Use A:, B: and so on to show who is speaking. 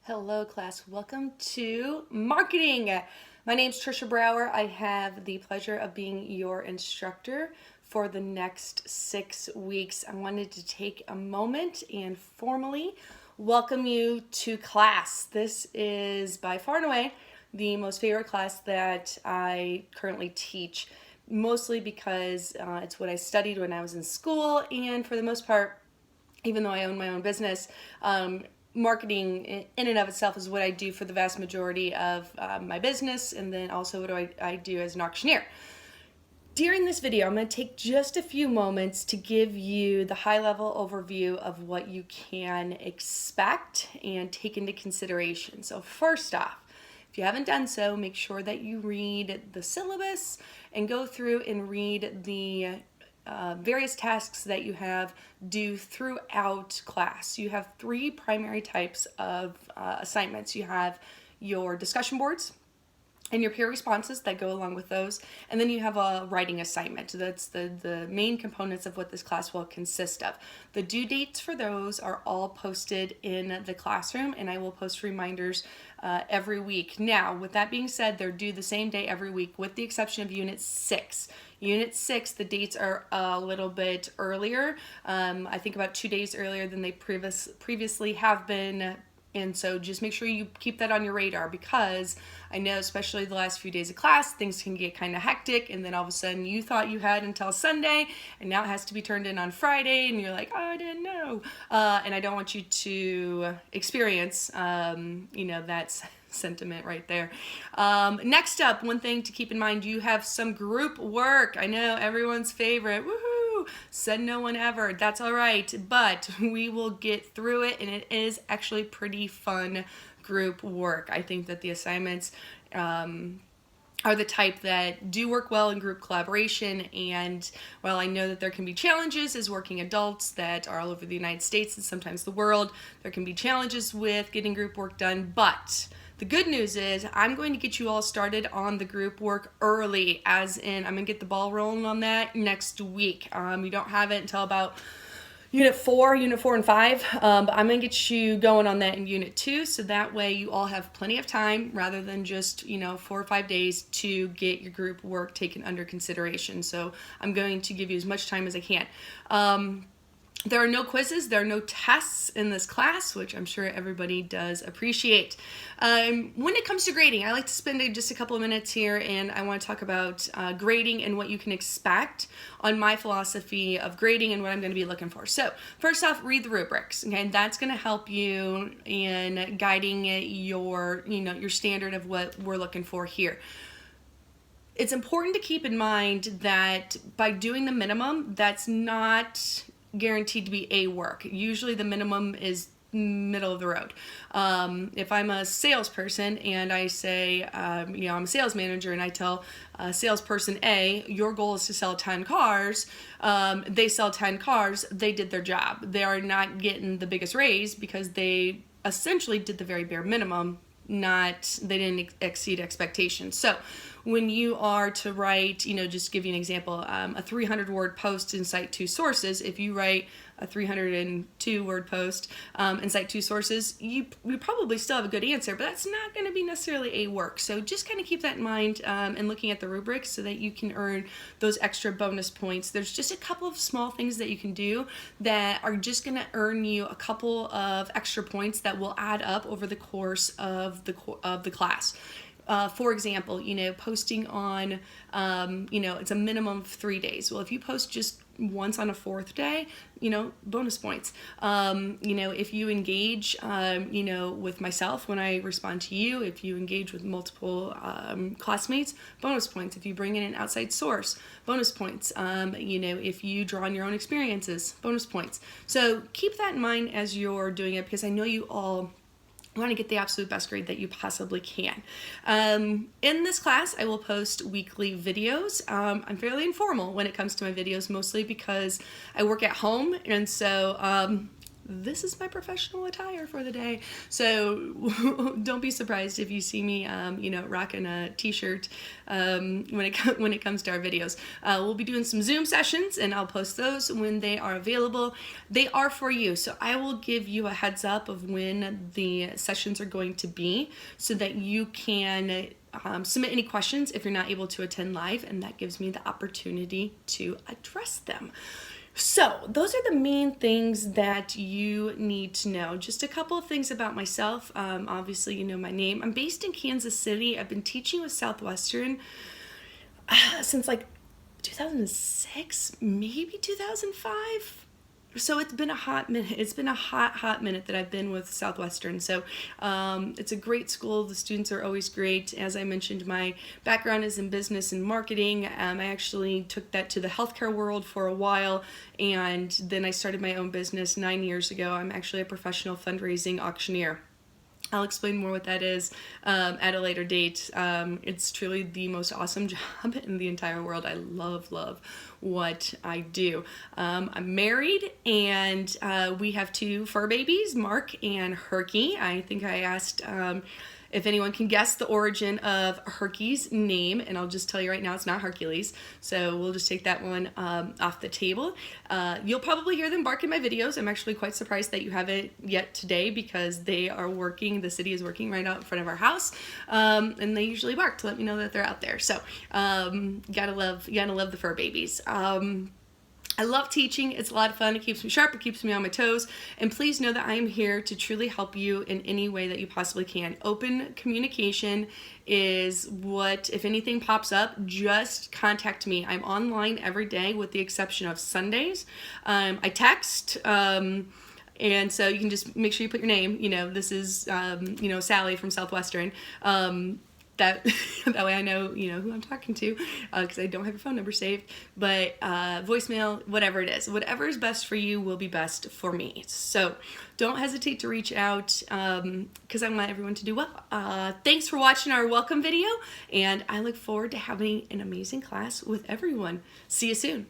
A: Hello class, welcome to marketing. My name is Trisha Brower. I have the pleasure of being your instructor for the next 6 weeks. I wanted to take a moment and formally welcome you to class. This is by far and away the most favorite class that I currently teach, mostly because it's what I studied when I was in school, and for the most part, even though I own my own business, marketing in and of itself is what I do for the vast majority of my business, and then also what I do as an auctioneer. During this video, I'm going to take just a few moments to give you the high-level overview of what you can expect and take into consideration. So first off, if you haven't done so, make sure that you read the syllabus and go through and read the various tasks that you have due throughout class. You have 3 primary types of assignments. You have your discussion boards and your peer responses that go along with those, and then you have a writing assignment. That's the main components of what this class will consist of. The due dates for those are all posted in the classroom, and I will post reminders every week. Now, with that being said, they're due the same day every week, with the exception of Unit 6. Unit 6, the dates are a little bit earlier. I think about 2 days earlier than they previously have been. And so just make sure you keep that on your radar, because I know especially the last few days of class, things can get kind of hectic, and then all of a sudden you thought you had until Sunday and now it has to be turned in on Friday, and you're like, oh, I didn't know. And I don't want you to experience, that sentiment right there. Next up, one thing to keep in mind, you have some group work. I know, everyone's favorite. Woohoo! Said no one ever. That's all right, but we will get through it, and it is actually pretty fun group work. I think that the assignments are the type that do work well in group collaboration, and while I know that there can be challenges as working adults that are all over the United States and sometimes the world, there can be challenges with getting group work done, but the good news is I'm going to get you all started on the group work early, as in I'm going to get the ball rolling on that next week. You don't have it until about Unit 4 and 5, but I'm going to get you going on that in Unit 2, so that way you all have plenty of time, rather than just, 4 or 5 days, to get your group work taken under consideration. So I'm going to give you as much time as I can. There are no quizzes, there are no tests in this class, which I'm sure everybody does appreciate. When it comes to grading, I like to spend just a couple of minutes here, and I want to talk about grading and what you can expect on my philosophy of grading and what I'm going to be looking for. So first off, read the rubrics, okay? That's going to help you in guiding your standard of what we're looking for here. It's important to keep in mind that by doing the minimum, that's not guaranteed to be A work. Usually the minimum is middle of the road. If I'm a salesperson and I say, I'm a sales manager, and I tell salesperson A, your goal is to sell 10 cars, they sell 10 cars, they did their job. They are not getting the biggest raise because they essentially did the very bare minimum, they didn't exceed expectations. So when you are to write, just give you an example, a 300-word post and cite 2 sources, if you write a 302-word post and cite 2 sources, you probably still have a good answer, but that's not going to be necessarily A work. So just kind of keep that in mind and looking at the rubrics so that you can earn those extra bonus points. There's just a couple of small things that you can do that are just going to earn you a couple of extra points that will add up over the course of the class. For example, posting on, it's a minimum of 3 days. Well, if you post just once on a 4th day, bonus points. If you engage, with myself when I respond to you, if you engage with multiple classmates, bonus points. If you bring in an outside source, bonus points. If you draw on your own experiences, bonus points. So keep that in mind as you're doing it, because I know you all want to get the absolute best grade that you possibly can. In this class, I will post weekly videos. I'm fairly informal when it comes to my videos, mostly because I work at home, and so this is my professional attire for the day. So don't be surprised if you see me, rocking a t-shirt when it comes to our videos. We'll be doing some Zoom sessions, and I'll post those when they are available. They are for you, so I will give you a heads up of when the sessions are going to be so that you can submit any questions if you're not able to attend live, and that gives me the opportunity to address them. So those are the main things that you need to know. Just a couple of things about myself. Obviously, you know my name. I'm based in Kansas City. I've been teaching with Southwestern since like 2006, maybe 2005. So it's been a hot minute. It's been a hot minute that I've been with Southwestern. So it's a great school. The students are always great. As I mentioned, my background is in business and marketing. I actually took that to the healthcare world for a while, and then I started my own business 9 years ago. I'm actually a professional fundraising auctioneer. I'll explain more what that is at a later date. It's truly the most awesome job in the entire world. I love what I do. I'm married, and we have 2 fur babies, Mark and Herky. I think I asked if anyone can guess the origin of Herky's name, and I'll just tell you right now, it's not Hercules, so we'll just take that one off the table. You'll probably hear them bark in my videos. I'm actually quite surprised that you haven't yet today, because they are working, the city is working right out in front of our house, and they usually bark to let me know that they're out there. So gotta love the fur babies. I love teaching. It's a lot of fun. It keeps me sharp. It keeps me on my toes. And please know that I am here to truly help you in any way that you possibly can. Open communication is what, if anything pops up, just contact me. I'm online every day with the exception of Sundays. I text. And so you can just make sure you put your name. This is, Sally from Southwestern. That way I know, who I'm talking to, because I don't have your phone number saved. But voicemail, whatever it is, whatever is best for you will be best for me. So don't hesitate to reach out, because I want everyone to do well. Thanks for watching our welcome video, and I look forward to having an amazing class with everyone. See you soon.